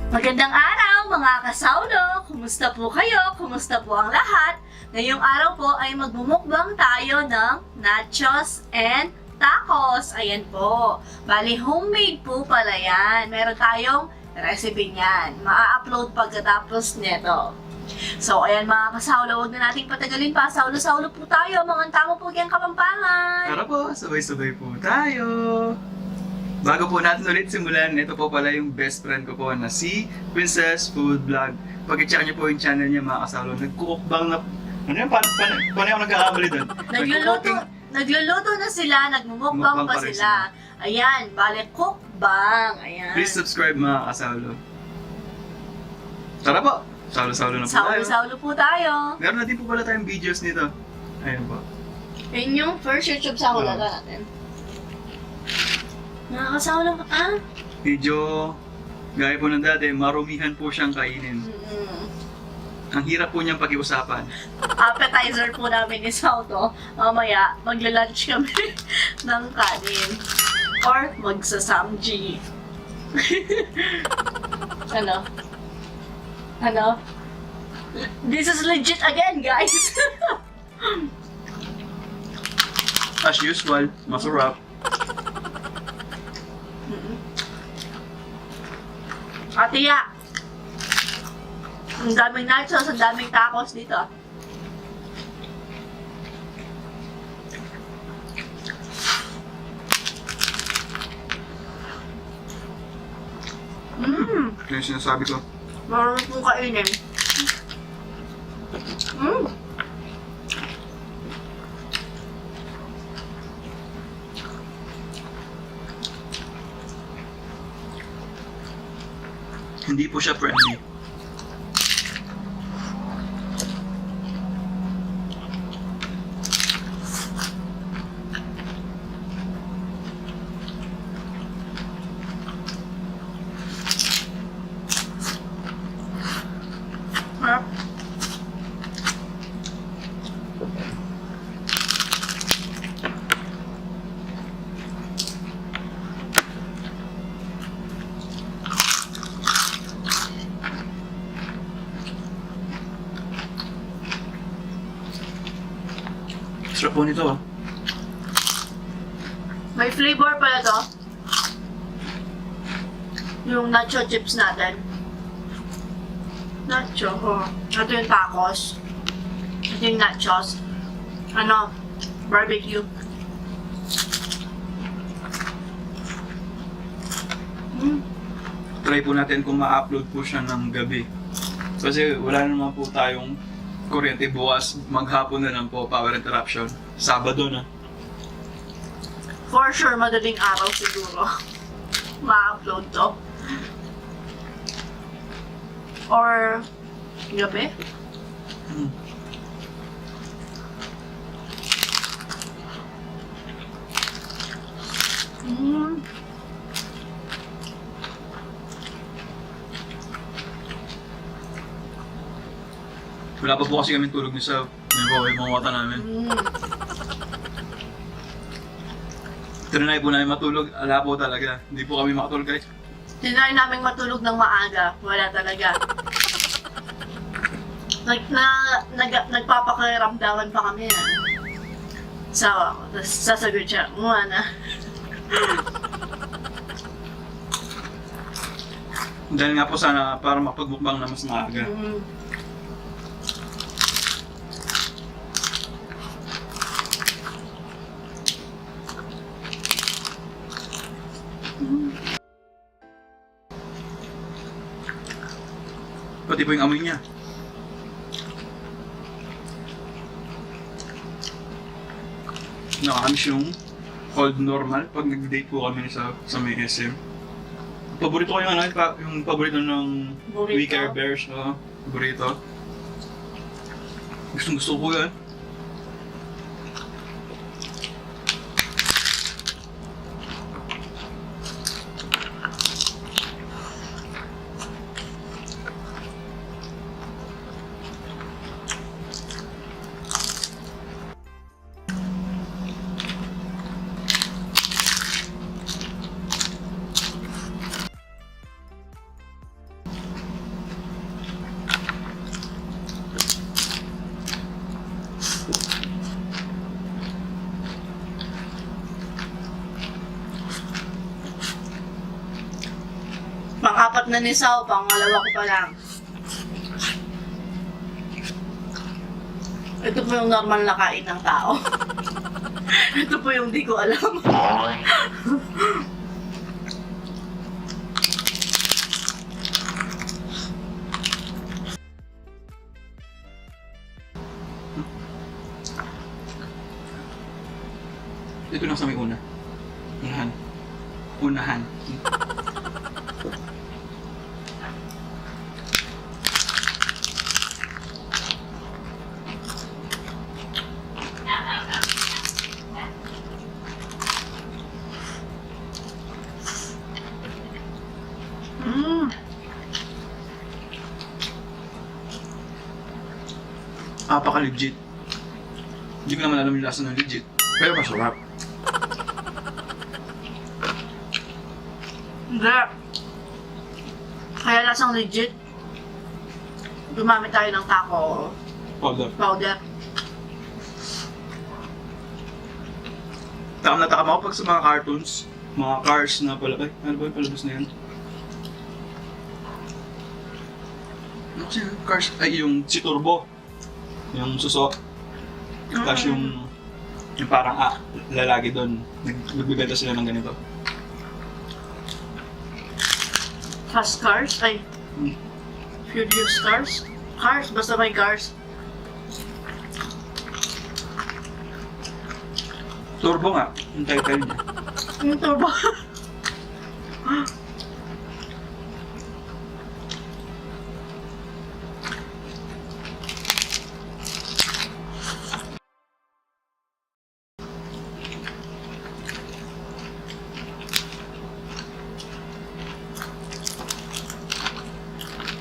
Magandang araw mga kasaulo! Kumusta po kayo? Kumusta po ang lahat? Ngayong araw po ay magmumukbang tayo ng nachos and tacos. Ayan po. Bali, homemade po pala yan. Meron tayong recipe niyan. Ma-upload pagkatapos neto. So, ayan mga kasaulo, huwag na nating patagalin pa. Saulo-saulo po tayo. Mga tamo po kayang Kapampangan. Tara po, sabay-sabay po tayo! Bago po natin ulit simulan, ito po pala yung best friend ko po na si Princess Food Vlog. Pag-check niyo po yung channel niya mga kasalo, nagkukukbang na... Ano yun? Paano ako nagkakamali doon? Nagluluto na sila, nagmumukbang pa rin sila. Ayan, bale cookbang. Ayan. Please subscribe mga kasalo. Tara po! Saulo-saulo na po tayo. Saulo-saulo po tayo. Meron na din po pala tayong videos nito. Ayan po. Yun yung first YouTube sa hulaga natin. Nakakasaulo ka, Medyo, gaya po ng dati, marumihan po siyang kainin. Ang hirap po niyang pag-iusapan. Appetizer po namin ni Sauto. Mamaya, magla-lunch kami ng kanin. Or magsa-samji. Ano? Ano? This is legit again, guys! As usual, masarap. Atiya! Ang daming nachos, ang daming tacos dito. Ito yung sinasabi ko. Marunong pong kainin. Hindi po siya friendly. Harap. Sarap po nito. May flavor pala to. Yung nacho chips natin. Nacho, Ito yung tacos. Ito yung nachos. Ano? Barbecue. Try po natin kung ma-upload po siya ng gabi. Kasi wala naman po tayong kuryente bukas. Maghapon na lang po, power interruption. Sabado na. For sure, madaling araw siguro. Ma-upload to. Or gabi? Wala pa po kasi kami tulog ni Sav. Yung mga mata namin. Trinay po namin matulog. Ala po talaga. Hindi po kami makatulog guys. Tinry namin matulog ng maaga. Wala talaga. Nagpapakiramdaman pa kami na. Sawa ko. Tapos sasagot siya, umuha na. Dahil nga po sana para mapagmukbang na mas maaga. Pati po yung amoy niya. Nakakamiss yung old normal pag nag-date po kami sa may SM. Paborito ko yung ano, yung paborito ng Burrito? Wicker Bears, paborito. Gusto ko yan. Pang-apat na ni Sao, pangalawa ko pa lang. Ito po yung normal na kain ng tao. Ito po yung di ko alam. Dito lang sa may una. Unahan. Unahan. Mm. Apaka-legit. Hindi ko naman alam yung lasa ng legit. Pero masarap. Hindi. Kaya lasang legit. Gumamit tayo ng taco Powder. powder. Takam na takam ako pag sa mga cartoons. Mga cars na palabay. Ano ba yung palabas na yan? Ano kasi yung cars? Ay, yung si Turbo. Yung suso. Tapos yung parang lalaki doon. Nagbibenta sila ng ganito. Fast cars? Ay. Furious cars? Cars? Basta may cars. Turbo nga, yung title niya. Yung turbo.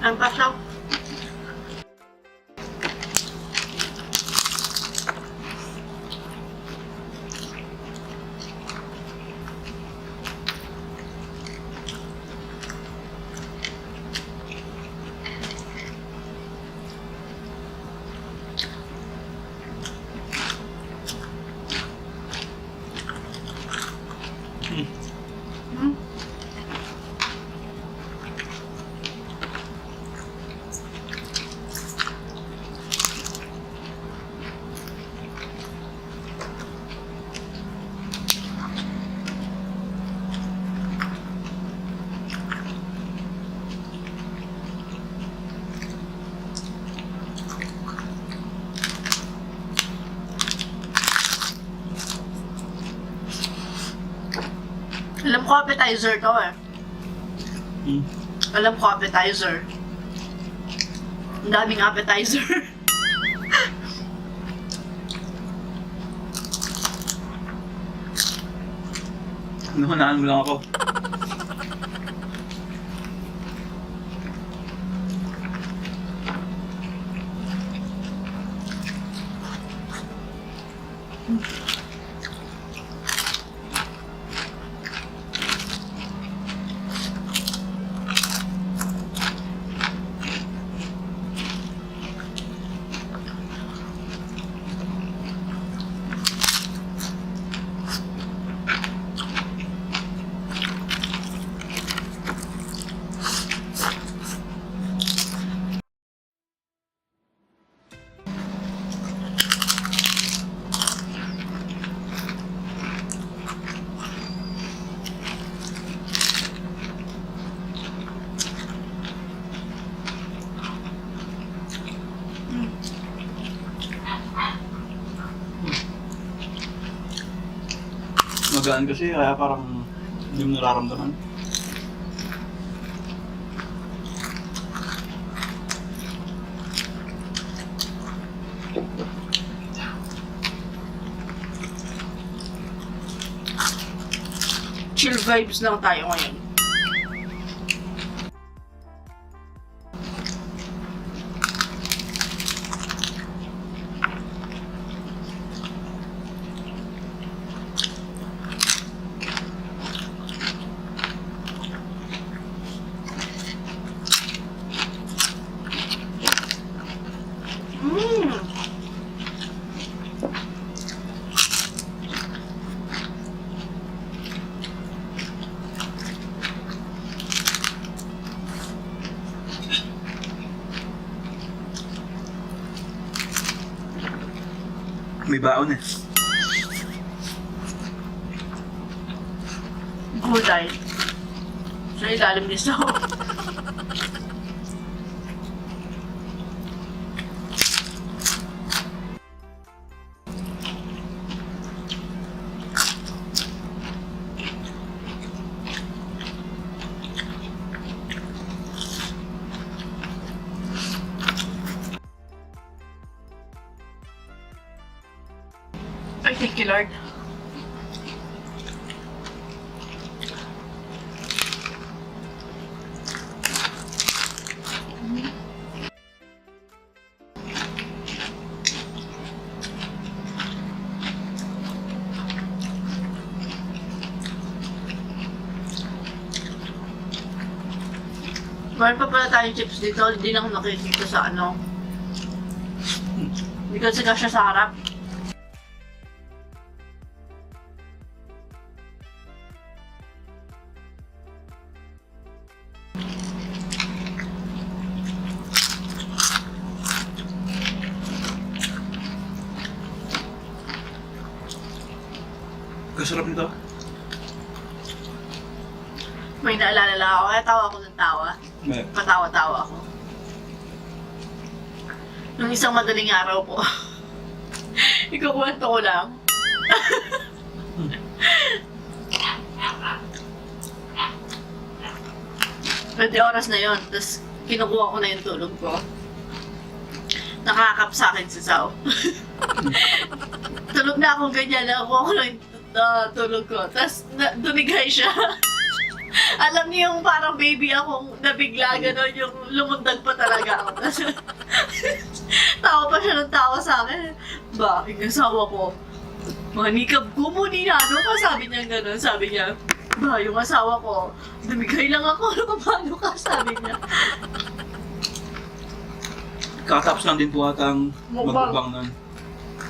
Ang pasaw. Alam ko appetizer to eh. Alam ko appetizer. Ang daming appetizer. Nahunahan mo lang ako. Magaan kasi, kaya parang hindi mo nararamdaman. Chill vibes lang tayo ngayon. May baon eh. Gulay. Sa ilalim ni Sao. Ay, thank you, Lord. Meron pa pala tayong chips dito, hindi lang ako nakikita sa ano. Hindi kasi kasya sa harap. Kasarap nito. May naalala lang ako, kaya tawa ako ng tawa. May. Patawa-tawa ako. Nung isang madaling araw po, ikukwento ko lang. Pwede oras na yon, tapos kinukuha ko na yung tulog ko. Nakakap sa akin si Sao. Tulog na akong ganyan, nakuha ko na yung tulog ko. Tapos dumigay siya. Alam niyo yung parang baby akong nabigla gano'n, yung lumundag pa talaga ako. Tawa pa siya ng tawa sa akin. Bakit yung asawa ko? Manikab ko mo ni Nano ka, sabi niya gano'n. Sabi niya, ba, yung asawa ko, dumigay lang ako, ano paano ka, sabi niya. Kakatapos lang din po atang Mukbang. magbubang nun.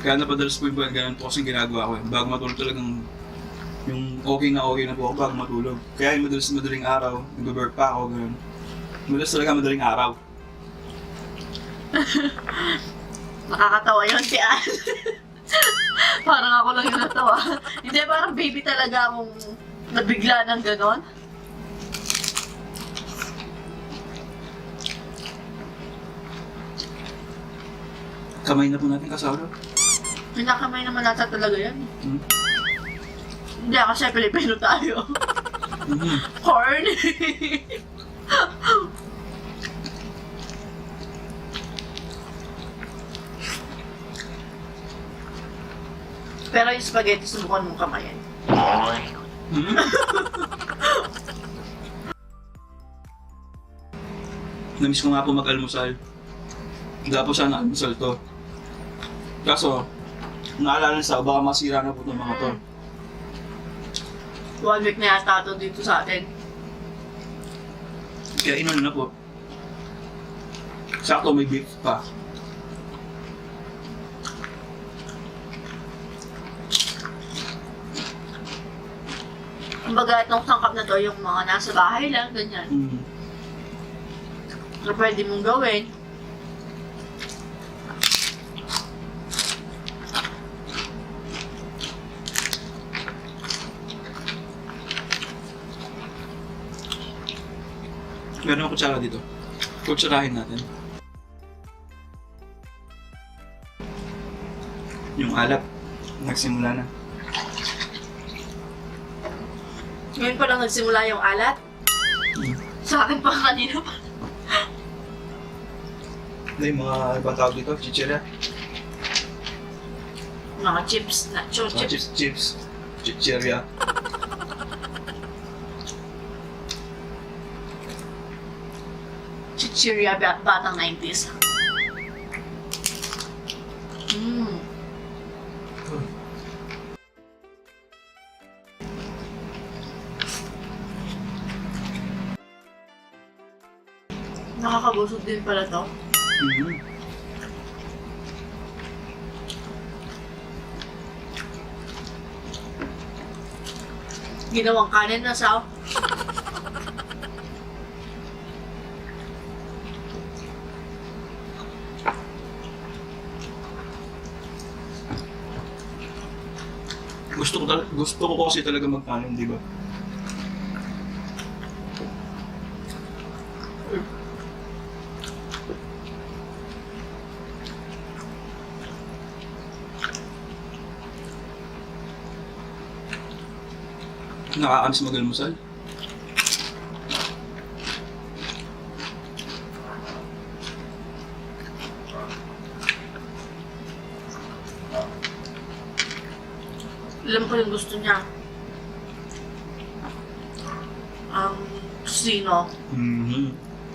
Kaya napadalas po yung ganun po kasi ginagawa ko. Bago matulog talagang yung okay na po ako bago matulog. Kaya yung madaling araw, nag-work pa ako, gano'n. Madalas talaga madaling araw. Nakakatawa yun si Ann. Parang ako lang yung natawa. Hindi, parang baby talaga akong nabigla ng gano'n. Kamay na po natin kasama. Pinakamay naman nata talaga yan. Hmm? Hindi, kasi Pilipino tayo. Mm-hmm. Corn. Pero yung spaghetti, subukan mong kamayin. Mm-hmm. Namiss ko nga po mag-almusal. Dapat sana almusal to. Kaso, naalala sa baka masira na po itong mga to. 1 week na yata ito dito sa atin. Kaya inon na po. Sakto may beef pa. Kumbaga, itong sangkap na to, yung mga nasa bahay lang, ganyan. Mm. So, pwede mong gawin. Meron akong kutsara dito. Kutsarahin natin. Yung alap, nagsimula na. Ngayon pa lang nagsimula yung alat. Sa akin pa kanina pa. Yung mga ibang tawag dito, chichirya. Mga chips, nacho chips. Chips. Chichirya. Chichirya batang 90s. Mmm. Nakakabusog din pala to. Mm-hmm. Ginawang kanin na sa Gusto ko kasi talaga magkanin, di ba? Nakakamiss mag-almusal. Alam ko yung gusto niya. Sino? Mm-hmm.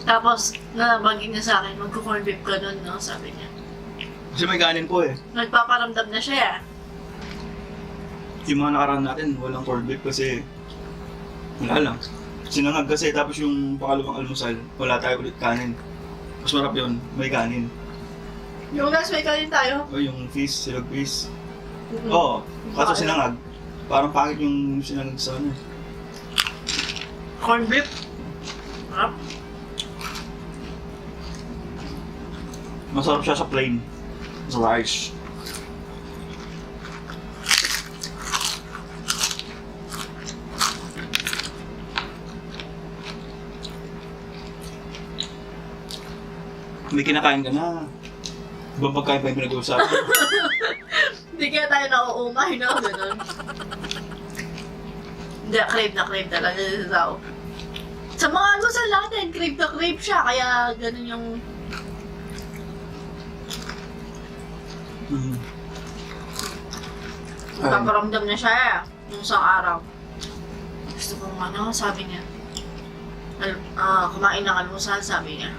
Tapos, nabanggit niya sa akin, magko-corn beef ka nun, no? Sabi niya. Kasi may kanin po eh. Nagpaparamdam na siya, Yung mga nakaraan natin, walang corned beef kasi wala lang. Sinangag kasi tapos yung pangalawang almusal, wala tayo ulit kanin. Mas marap yun, may kanin. Yung last may kanin tayo. O yung fish, silog fish. Oo, kaso sinangag. Parang pangit yung sinangag sa ano. Corn beef? Sarap. Masarap siya sa plain. Sa rice. May kinakain ka na. Ibang pagkain pa yung pinag-uusapan. Hindi kaya tayo nauumay, no? Ganun. Hindi, crave talaga sa tao. Sa mga almusal natin, crave na crave siya, kaya ganun yung... Paparamdam na siya yung isang araw. Gusto kong sabi niya. Kumain ng almusal, sabi niya.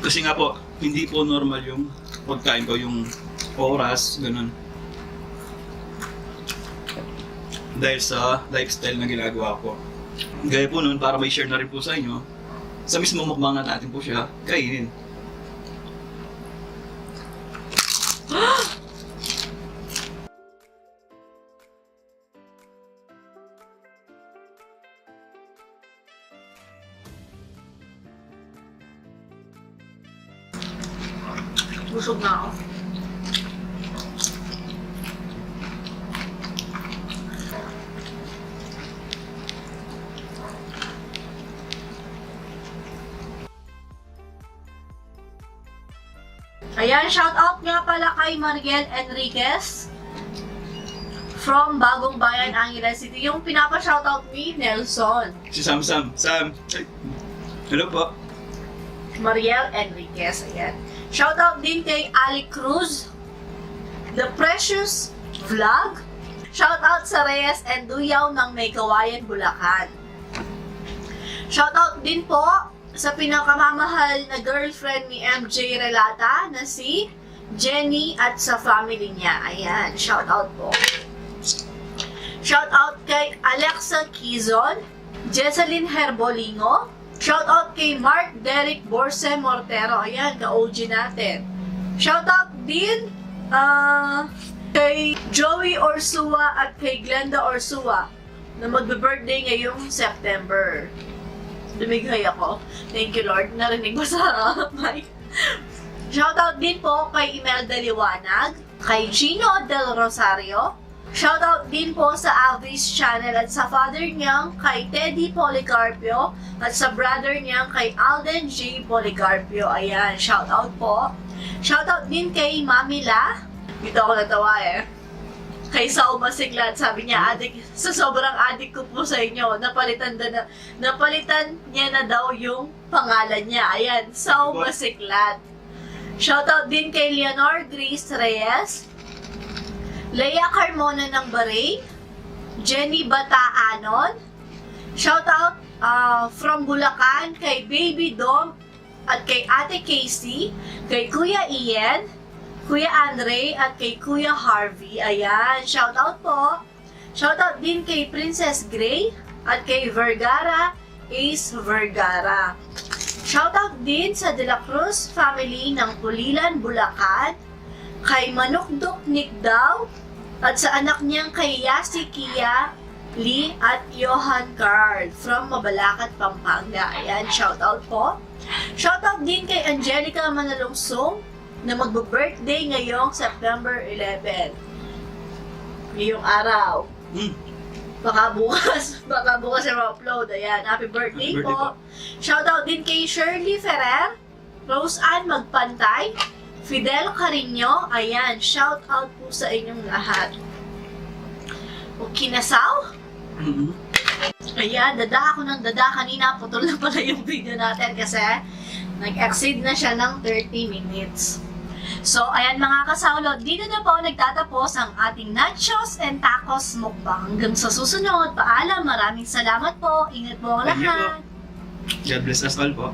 Kasi nga po, hindi po normal yung pagkain ko, yung oras, ganun. Dahil sa lifestyle na ginagawa ko. Gaya po nun, para may share na rin po sa inyo, sa mismo mukbangan natin po siya, kainin. Busog na ako. Ayan, shout out nga pala kay Mariel Enriquez from Bagong Bayan, Angeles City. Yung pinapa-shoutout ni Nelson. Si Sam. Ay. Hello po. Mariel Enriquez, ayan. Shoutout din kay Ali Cruz, The Precious Vlog. Shoutout sa Reyes and Duyaw ng May Kawayan, Bulacan. Shoutout din po sa pinakamamahal na girlfriend ni MJ Relata na si Jenny at sa family niya. Ayan, shoutout po. Shoutout kay Alexa Quizon, Jesseline Herbolingo. Shoutout kay Mark Derek Borse Mortero. Ayan, ka-OG natin. Shoutout din kay Joey Orsua at kay Glenda Orsua na magbe-birthday ngayong September. Lumigay ako. Thank you, Lord. Narinig mo sa mic. Shoutout din po kay Imelda Liwanag, kay Gino Del Rosario. Shoutout din po sa Avis Channel at sa father niyang kay Teddy Policarpio at sa brother niyang kay Alden J. Policarpio. Ayan, shoutout po. Shoutout din kay Mami La. Dito ako natawa Kay Sao Masiglat, sabi niya, adik, sa sobrang adik ko po sa inyo, napalitan niya na daw yung pangalan niya. Ayan, Sao Masiglat. Shoutout din kay Leonor Grace Reyes, Leia Carmona ng Bahrain, Jenny Bataanon. Shoutout from Bulacan kay Baby Dom at kay Ate Casey, kay Kuya Ian, Kuya Andre at kay Kuya Harvey. Ayan, shoutout po. Shoutout din kay Princess Gray at kay Vergara, Ace Vergara. Shoutout din sa De La Cruz family ng Pulilan, Bulacan, kay Manukdok Nikdaw, at sa anak niyang kay Yasi Kia Lee at Johan Card from Mabalacat, Pampanga. Ayan, shoutout po. Shoutout din kay Angelica Manalungsong na magbe-birthday ngayong September 11. ngayong araw. Mm. Baka bukas yung upload. Ayan, happy birthday, Happy birthday po. Shoutout din kay Shirley Ferrer, Rose Ann Magpantay, Fidel Carino. Ayan, shoutout po sa inyong lahat. O Kinasaw. Mhm. Ayan, dada ako ng dada kanina. Putol na pala yung video natin kasi nag-exceed na siya ng 30 minutes. So, ayan mga kasawlo, dito na po nagtatapos ang ating nachos and tacos mukbang. Hanggang sa susunod, paalam, maraming salamat po. Ingat po ang Thank you po. lahat. God bless us all po.